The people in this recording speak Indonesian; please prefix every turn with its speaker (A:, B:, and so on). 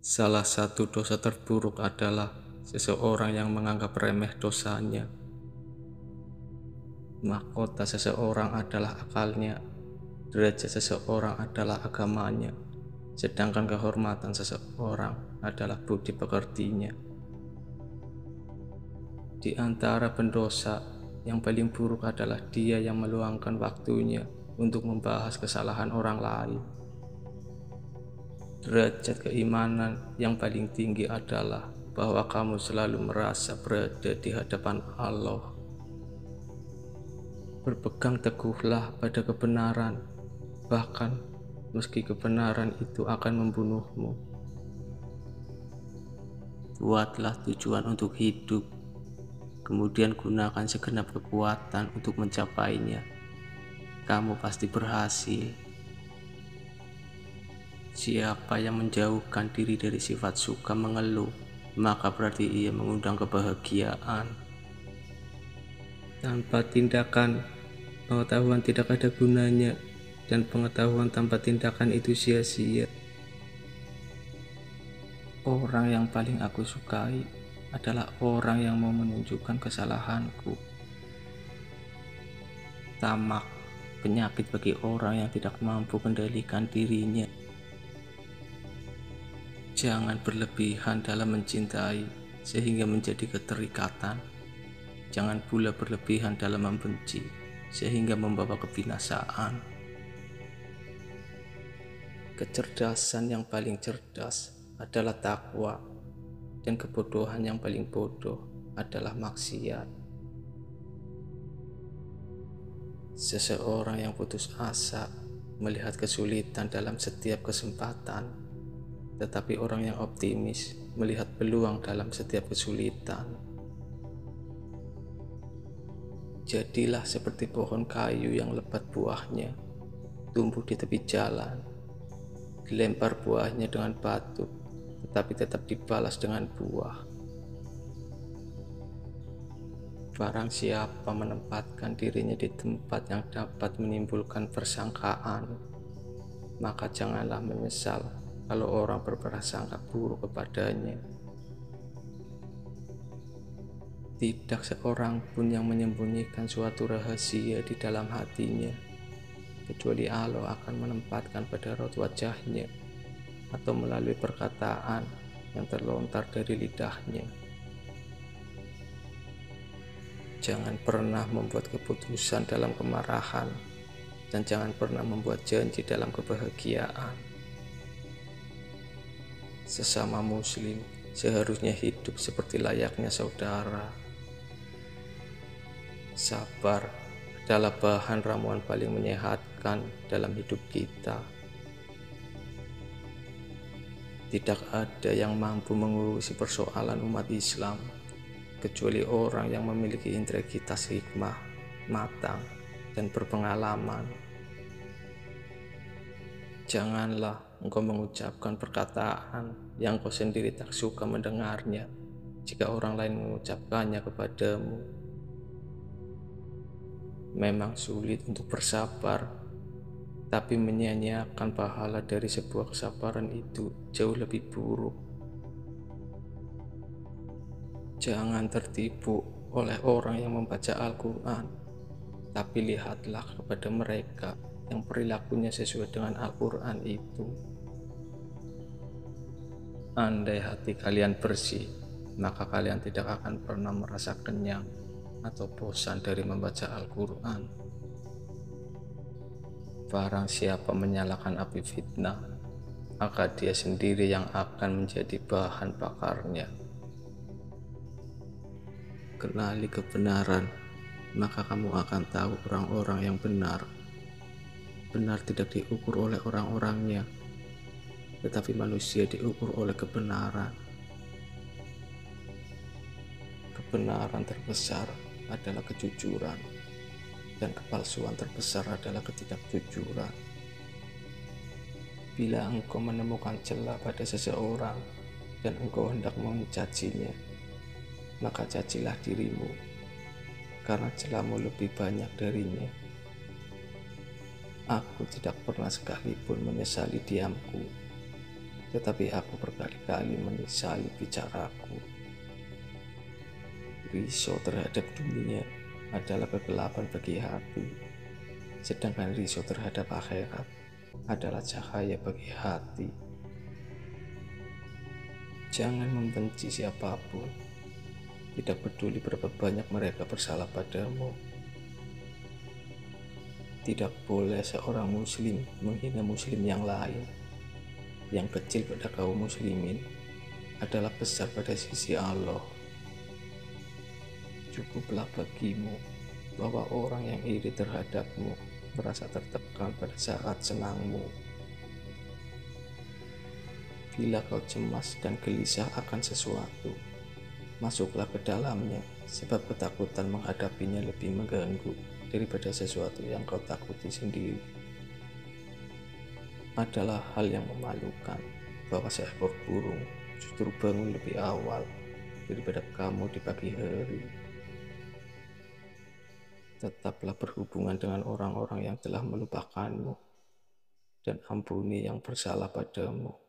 A: Salah satu dosa terburuk adalah seseorang yang menganggap remeh dosanya. Mahkota seseorang adalah akalnya, derajat seseorang adalah agamanya, sedangkan kehormatan seseorang adalah budi pekertinya. Di antara pendosa, yang paling buruk adalah dia yang meluangkan waktunya untuk membahas kesalahan orang lain. Derajat keimanan yang paling tinggi adalah bahwa kamu selalu merasa berada di hadapan Allah. Berpegang teguhlah pada kebenaran, bahkan meski kebenaran itu akan membunuhmu. Buatlah tujuan untuk hidup, kemudian gunakan segenap kekuatan untuk mencapainya. Kamu pasti berhasil. Siapa yang menjauhkan diri dari sifat suka mengeluh, maka berarti ia mengundang kebahagiaan. Tanpa tindakan, pengetahuan tidak ada gunanya, dan pengetahuan tanpa tindakan itu sia-sia. Orang yang paling aku sukai adalah orang yang mau menunjukkan kesalahanku. Tamak, penyakit bagi orang yang tidak mampu kendalikan dirinya. Jangan berlebihan dalam mencintai sehingga menjadi keterikatan. Jangan pula berlebihan dalam membenci sehingga membawa kebinasaan. Kecerdasan yang paling cerdas adalah takwa, dan kebodohan yang paling bodoh adalah maksiat. Seseorang yang putus asa melihat kesulitan dalam setiap kesempatan, tetapi orang yang optimis melihat peluang dalam setiap kesulitan. Jadilah seperti pohon kayu yang lebat buahnya, tumbuh di tepi jalan, dilempar buahnya dengan batu, tetapi tetap dibalas dengan buah. Barang siapa menempatkan dirinya di tempat yang dapat menimbulkan persangkaan, maka janganlah menyesal kalau orang berprasangka buruk kepadanya. Tidak seorang pun yang menyembunyikan suatu rahasia di dalam hatinya, kecuali Allah akan menempatkan pada raut wajahnya atau melalui perkataan yang terlontar dari lidahnya. Jangan pernah membuat keputusan dalam kemarahan, dan jangan pernah membuat janji dalam kebahagiaan. Sesama muslim seharusnya hidup seperti layaknya saudara. Sabar adalah bahan ramuan paling menyehatkan dalam hidup kita. Tidak ada yang mampu mengurusi persoalan umat Islam kecuali orang yang memiliki integritas, hikmah, matang, dan berpengalaman. Janganlah engkau mengucapkan perkataan yang kau sendiri tak suka mendengarnya jika orang lain mengucapkannya kepadamu. Memang sulit untuk bersabar, tapi menyia-nyiakan pahala dari sebuah kesabaran itu jauh lebih buruk. Jangan tertipu oleh orang yang membaca Al-Quran, tapi lihatlah kepada mereka yang perilakunya sesuai dengan Al-Quran itu. Andai hati kalian bersih, maka kalian tidak akan pernah merasa kenyang atau bosan dari membaca Al-Quran. Barang siapa menyalakan api fitnah, maka dia sendiri yang akan menjadi bahan bakarnya. Kenali kebenaran, maka kamu akan tahu orang-orang yang benar. Benar tidak diukur oleh orang-orangnya, tetapi manusia diukur oleh kebenaran. Kebenaran terbesar adalah kejujuran, dan kepalsuan terbesar adalah ketidakjujuran. Bila engkau menemukan celah pada seseorang dan engkau hendak mencacinya, maka cacilah dirimu, karena celahmu lebih banyak darinya. Aku tidak pernah sekalipun menyesali diamku. tetapi aku berkali-kali menyesali bicaraku. Risau terhadap dunia adalah kegelapan bagi hati, sedangkan risau terhadap akhirat adalah cahaya bagi hati. Jangan membenci siapapun, tidak peduli berapa banyak mereka bersalah padamu. Tidak boleh seorang muslim menghina muslim yang lain. Yang kecil pada kaum muslimin adalah besar pada sisi Allah. Cukuplah bagimu bahwa orang yang iri terhadapmu merasa tertekan pada saat senangmu. Bila kau cemas dan gelisah akan sesuatu, masuklah ke dalamnya, sebab ketakutan menghadapinya lebih mengganggu daripada sesuatu yang kau takuti sendiri. Adalah hal yang memalukan bahwa seekor burung justru bangun lebih awal daripada kamu di pagi hari. Tetaplah berhubungan dengan orang-orang yang telah melupakanmu dan ampuni yang bersalah padamu.